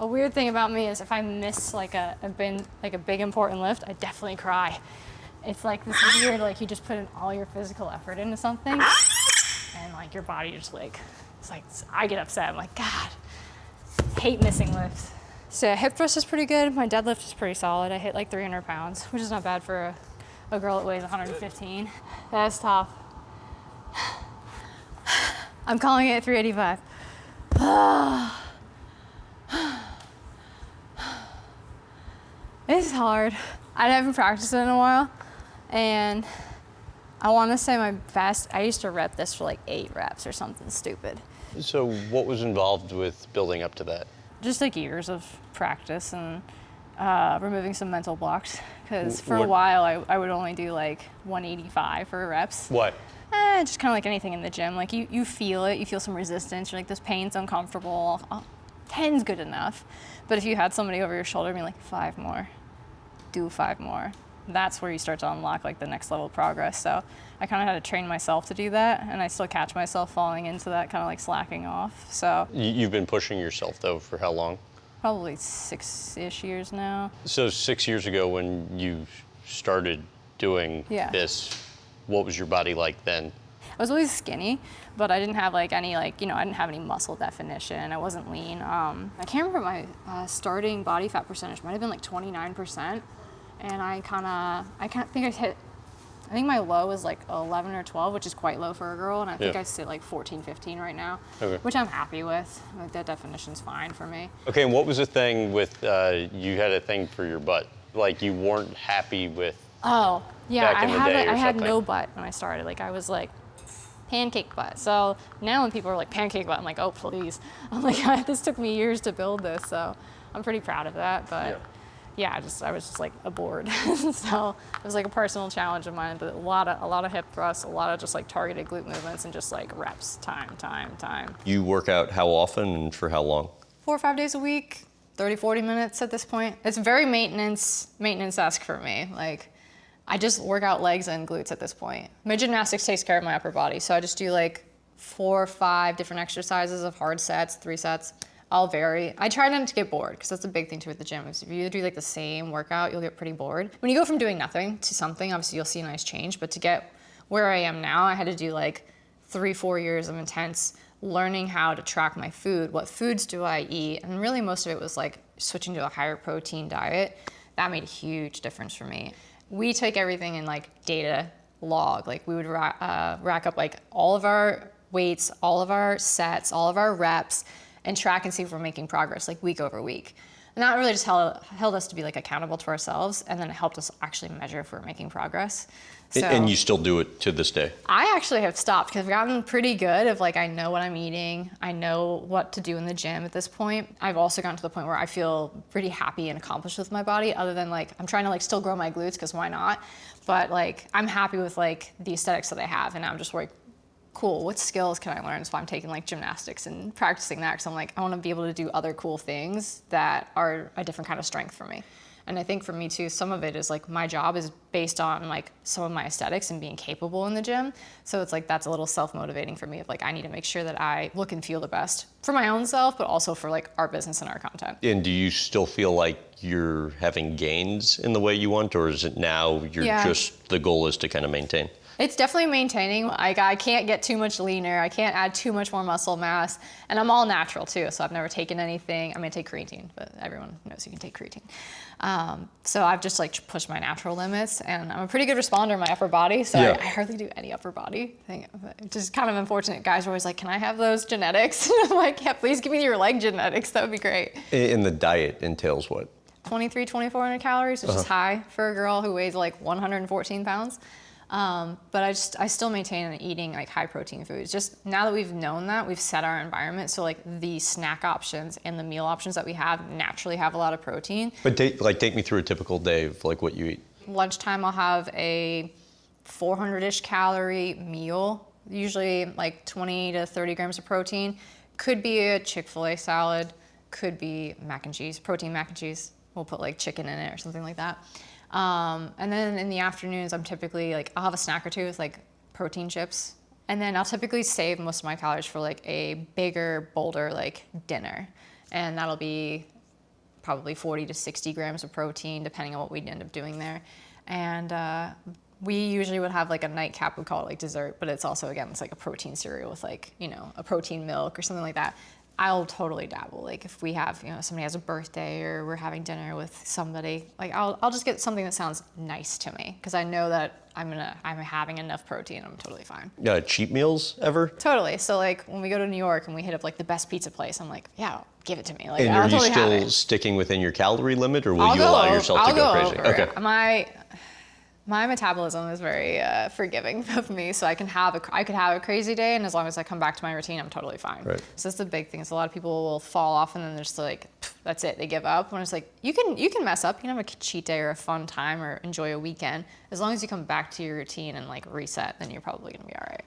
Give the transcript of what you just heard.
A weird thing about me is if I miss like a big important lift, I definitely cry. It's like this weird, like you just put in all your physical effort into something and like your body just like, it's like, I get upset. I'm like, God, hate missing lifts. So hip thrust is pretty good. My deadlift is pretty solid. I hit like 300 pounds, which is not bad for a girl that weighs 115. That's tough. I'm calling it 385. It's hard. I haven't practiced it in a while, and I want to say my best, I used to rep this for like 8 reps or something stupid. So what was involved with building up to that? Just like years of practice and removing some mental blocks, because for a while I would only do like 185 for reps. What? Just kind of like anything in the gym. Like you feel it, you feel some resistance, you're like, this pain's uncomfortable. 10's good enough. But if you had somebody over your shoulder being like, 5 more, do 5 more, that's where you start to unlock like the next level of progress. So I kind of had to train myself to do that, and I still catch myself falling into that, kind of like slacking off. So You've been pushing yourself though for how long? probably 6-ish years now. So 6 years ago when you started doing this, what was your body like then? I was always skinny, but I didn't have like any I didn't have any muscle definition. I wasn't lean. I can't remember my starting body fat percentage. Might have been like 29%, and I think my low was like 11 or 12, which is quite low for a girl, and I think I sit like 14, 15 right now, which I'm happy with. Like, that definition's fine for me. Okay, and what was the thing with, you had a thing for your butt? Like you weren't happy with Oh, yeah, back in the day or I had something? no butt when I started. Like, I was like, pancake butt. So now when people are like, pancake butt, I'm like, oh, please. I'm like, this took me years to build this, so I'm pretty proud of that. But yeah, I was just like a bored. So it was like a personal challenge of mine, but a lot of hip thrusts, a lot of just like targeted glute movements, and just like reps, time. You work out how often and for how long? 4 or 5 days a week, 30, 40 minutes at this point. It's very maintenance-esque for me. Like, I just work out legs and glutes at this point. My gymnastics takes care of my upper body, so I just do like 4 or 5 different exercises of hard sets, 3 sets. I'll vary. I try not to get bored, because that's a big thing too at the gym. Is if you do like the same workout, you'll get pretty bored. When you go from doing nothing to something, obviously you'll see a nice change, but to get where I am now, I had to do like 3-4 years of intense learning how to track my food. What foods do I eat? And really most of it was like switching to a higher protein diet. That made a huge difference for me. We take everything in like data log. Like we would rack up like all of our weights, all of our sets, all of our reps, and track and see if we're making progress like week over week. And that really just held us to be like accountable to ourselves, and then it helped us actually measure if we're making progress. So, And you still do it to this day? I actually have stopped, because I've gotten pretty good of like, I know what I'm eating. I know what to do in the gym at this point. I've also gotten to the point where I feel pretty happy and accomplished with my body, other than like, I'm trying to like still grow my glutes, because why not? But like, I'm happy with like the aesthetics that I have, and I'm just like, cool, what skills can I learn? So I'm taking like gymnastics and practicing that, because I'm like, I want to be able to do other cool things that are a different kind of strength for me. And I think for me too, some of it is like, my job is based on like some of my aesthetics and being capable in the gym. So it's like, that's a little self-motivating for me of like, I need to make sure that I look and feel the best for my own self, but also for like our business and our content. And do you still feel like you're having gains in the way you want, or is it now just, the goal is to kind of maintain? It's definitely maintaining. Like, I can't get too much leaner. I can't add too much more muscle mass. And I'm all natural too, so I've never taken anything. I'm gonna take creatine, but everyone knows you can take creatine. So I've just like pushed my natural limits, and I'm a pretty good responder in my upper body, so I hardly do any upper body thing, which is kind of unfortunate. Guys are always like, can I have those genetics? I'm like, yeah, please give me your leg genetics. That would be great. And the diet entails what? 2,400 calories, which is high for a girl who weighs like 114 pounds. But I still maintain eating like high protein foods. Just now that we've known that, we've set our environment, so like the snack options and the meal options that we have naturally have a lot of protein. But take me through a typical day of like what you eat. Lunchtime, I'll have a 400-ish calorie meal, usually like 20 to 30 grams of protein. Could be a Chick-fil-A salad, could be mac and cheese, protein mac and cheese. We'll put like chicken in it or something like that. And then in the afternoons, I'm typically like, I'll have a snack or two with like protein chips. And then I'll typically save most of my calories for like a bigger, bolder like dinner. And that'll be probably 40 to 60 grams of protein, depending on what we'd end up doing there. And we usually would have like a nightcap, we call it like dessert, but it's also, again, it's like a protein cereal with like, you know, a protein milk or something like that. I'll totally dabble. Like if we have, you know, somebody has a birthday or we're having dinner with somebody, like I'll just get something that sounds nice to me because I know that I'm having enough protein. I'm totally fine. Cheat meals ever? Totally. So like when we go to New York and we hit up like the best pizza place, I'm like, yeah, give it to me. Like, and I'll are you totally have still it. sticking within your calorie limit, or will you allow yourself to go crazy? Over. Okay. My metabolism is very forgiving of me, so I could have a crazy day, and as long as I come back to my routine, I'm totally fine. Right. So that's the big thing. Is a lot of people will fall off, and then they're just like, that's it. They give up. When it's like you can mess up. You can have a cheat day or a fun time or enjoy a weekend. As long as you come back to your routine and like reset, then you're probably gonna be all right.